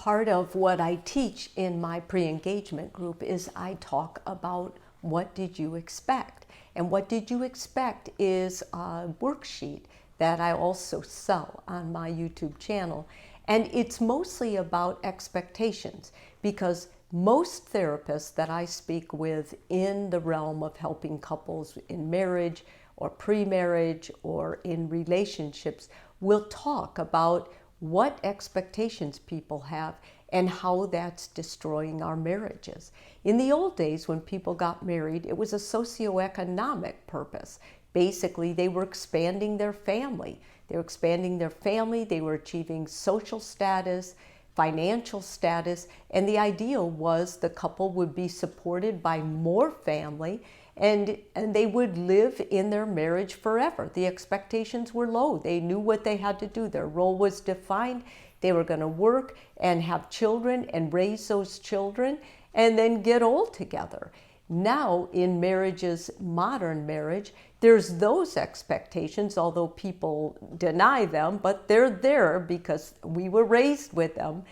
Part of what I teach in my pre-engagement group is I talk about what did you expect? And what did you expect is a worksheet that I also sell on my YouTube channel. And it's mostly about expectations, because most therapists that I speak with in the realm of helping couples in marriage or pre-marriage or in relationships will talk about what expectations people have and how that's destroying our marriages. In the old days, when people got married, it was a socioeconomic purpose. Basically, they were expanding their family. They were expanding their family, they were achieving social status, financial status, and the ideal was the couple would be supported by more family and they would live in their marriage forever. The expectations were low. They knew what they had to do. Their role was defined. They were going to work and have children and raise those children and then get old together. Now in marriages, modern marriage, there's those expectations, although people deny them, but they're there because we were raised with them.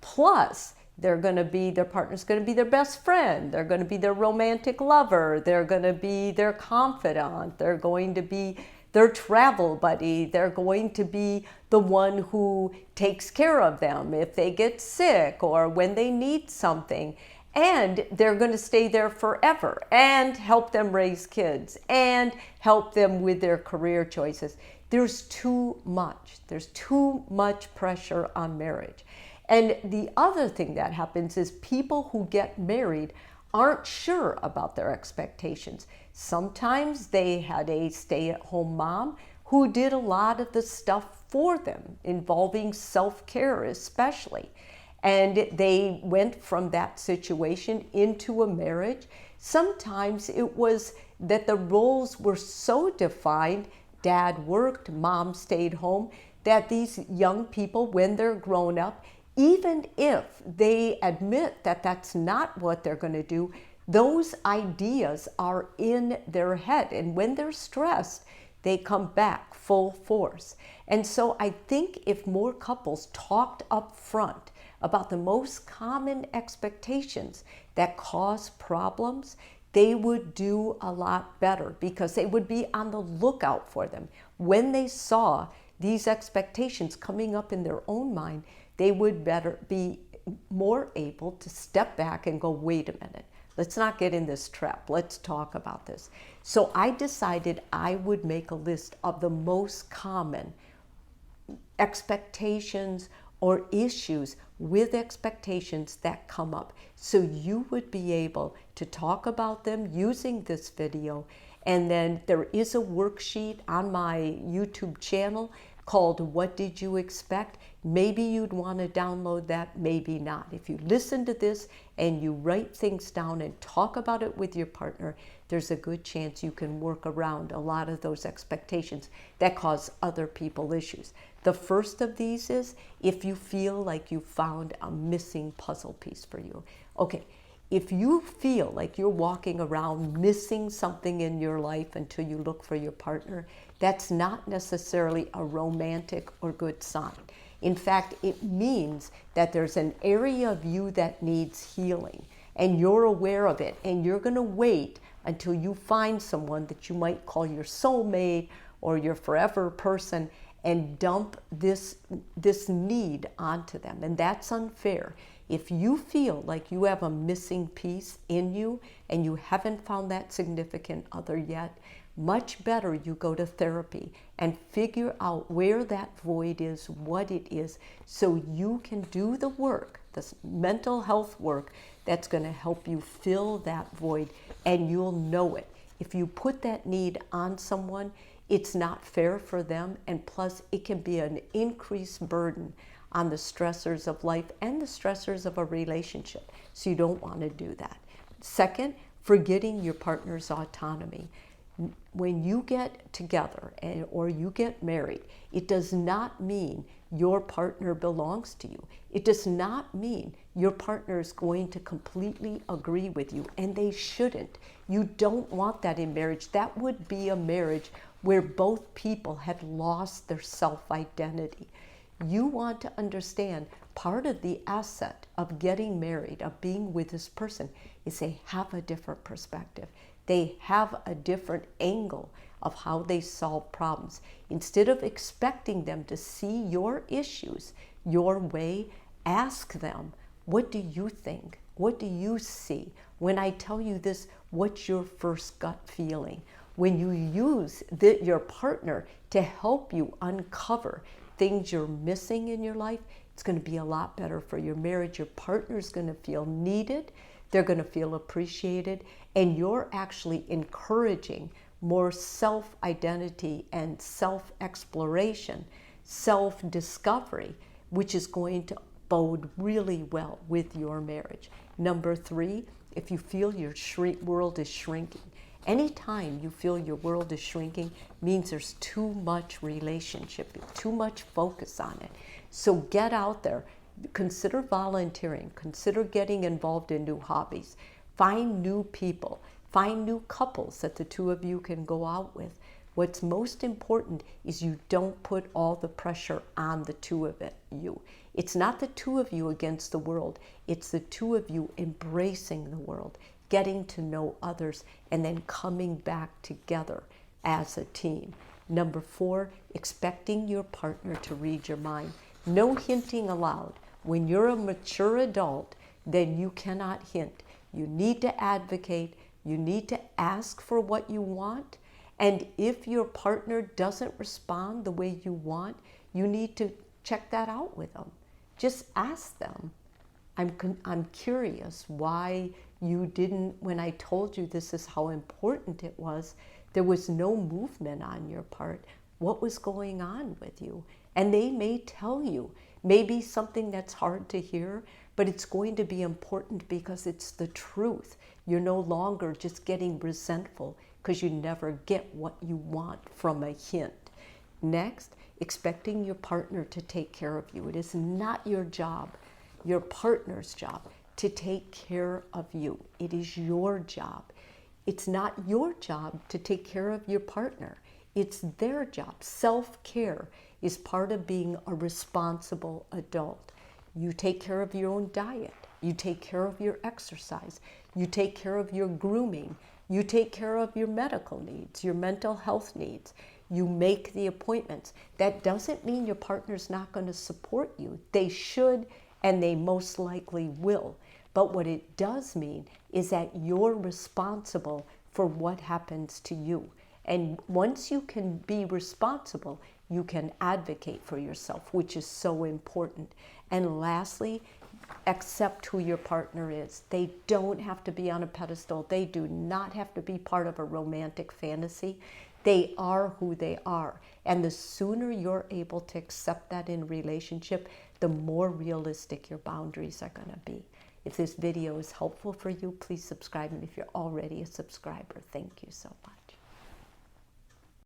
Plus, their partner's going to be their best friend. They're going to be their romantic lover. They're going to be their confidant. They're going to be their travel buddy. They're going to be the one who takes care of them if they get sick or when they need something. And they're going to stay there forever and help them raise kids and help them with their career choices. There's too much. There's too much pressure on marriage. And the other thing that happens is people who get married aren't sure about their expectations. Sometimes they had a stay-at-home mom who did a lot of the stuff for them, involving self-care especially. And they went from that situation into a marriage. Sometimes it was that the roles were so defined, dad worked, mom stayed home, that these young people, when they're grown up, even if they admit that that's not what they're going to do, those ideas are in their head. And when they're stressed, they come back full force. And so I think if more couples talked up front about the most common expectations that cause problems, they would do a lot better because they would be on the lookout for them. When they saw these expectations coming up in their own mind, they would be more able to step back and go, wait a minute, let's not get in this trap. Let's talk about this. So I decided I would make a list of the most common expectations or issues with expectations that come up, so you would be able to talk about them using this video. And then there is a worksheet on my YouTube channel called What Did You Expect? Maybe you'd want to download that, maybe not. If you listen to this and you write things down and talk about it with your partner, there's a good chance you can work around a lot of those expectations that cause other people issues. The first of these is if you feel like you found a missing puzzle piece for you. Okay, if you feel like you're walking around missing something in your life until you look for your partner, that's not necessarily a romantic or good sign. In fact, it means that there's an area of you that needs healing, and you're aware of it, and you're going to wait until you find someone that you might call your soulmate or your forever person and dump this need onto them. And that's unfair. If you feel like you have a missing piece in you and you haven't found that significant other yet, much better you go to therapy and figure out where that void is, what it is, so you can do the work, this mental health work that's going to help you fill that void, and you'll know it. If you put that need on someone, it's not fair for them, and plus it can be an increased burden on the stressors of life and the stressors of a relationship. So you don't want to do that. Second, forgetting your partner's autonomy. When you get together or you get married, it does not mean your partner belongs to you. It does not mean your partner is going to completely agree with you, and they shouldn't. You don't want that in marriage. That would be a marriage where both people had lost their self-identity. You want to understand part of the asset of getting married, of being with this person, is they have a different perspective. They have a different angle of how they solve problems. Instead of expecting them to see your issues your way, ask them, what do you think? What do you see? When I tell you this, what's your first gut feeling? When you use your partner to help you uncover things you're missing in your life, it's going to be a lot better for your marriage. Your partner's going to feel needed, they're going to feel appreciated, and you're actually encouraging more self-identity and self-exploration, self-discovery, which is going to bode really well with your marriage. Number 3, if you feel your world is shrinking, anytime you feel your world is shrinking means there's too much relationship, too much focus on it. So get out there, consider volunteering, consider getting involved in new hobbies, find new people, find new couples that the two of you can go out with. What's most important is you don't put all the pressure on the two of you. It's not the two of you against the world. It's the two of you embracing the world, getting to know others, and then coming back together as a team. Number 4, expecting your partner to read your mind. No hinting allowed. When you're a mature adult, then you cannot hint. You need to advocate. You need to ask for what you want. And if your partner doesn't respond the way you want, you need to check that out with them. Just ask them. I'm curious why you didn't, when I told you this is how important it was, there was no movement on your part. What was going on with you? And they may tell you, maybe something that's hard to hear, but it's going to be important because it's the truth. You're no longer just getting resentful because you never get what you want from a hint. Next, expecting your partner to take care of you. It is not your job, your partner's job, to take care of you. It is your job. It's not your job to take care of your partner. It's their job. Self-care is part of being a responsible adult. You take care of your own diet. You take care of your exercise. You take care of your grooming. You take care of your medical needs, your mental health needs. You make the appointments. That doesn't mean your partner's not going to support you. They should, and they most likely will. But what it does mean is that you're responsible for what happens to you. And once you can be responsible, you can advocate for yourself, which is so important. And lastly, accept who your partner is. They don't have to be on a pedestal. They do not have to be part of a romantic fantasy. They are who they are. And the sooner you're able to accept that in relationship, the more realistic your boundaries are going to be. If this video is helpful for you, please subscribe. And if you're already a subscriber, thank you so much.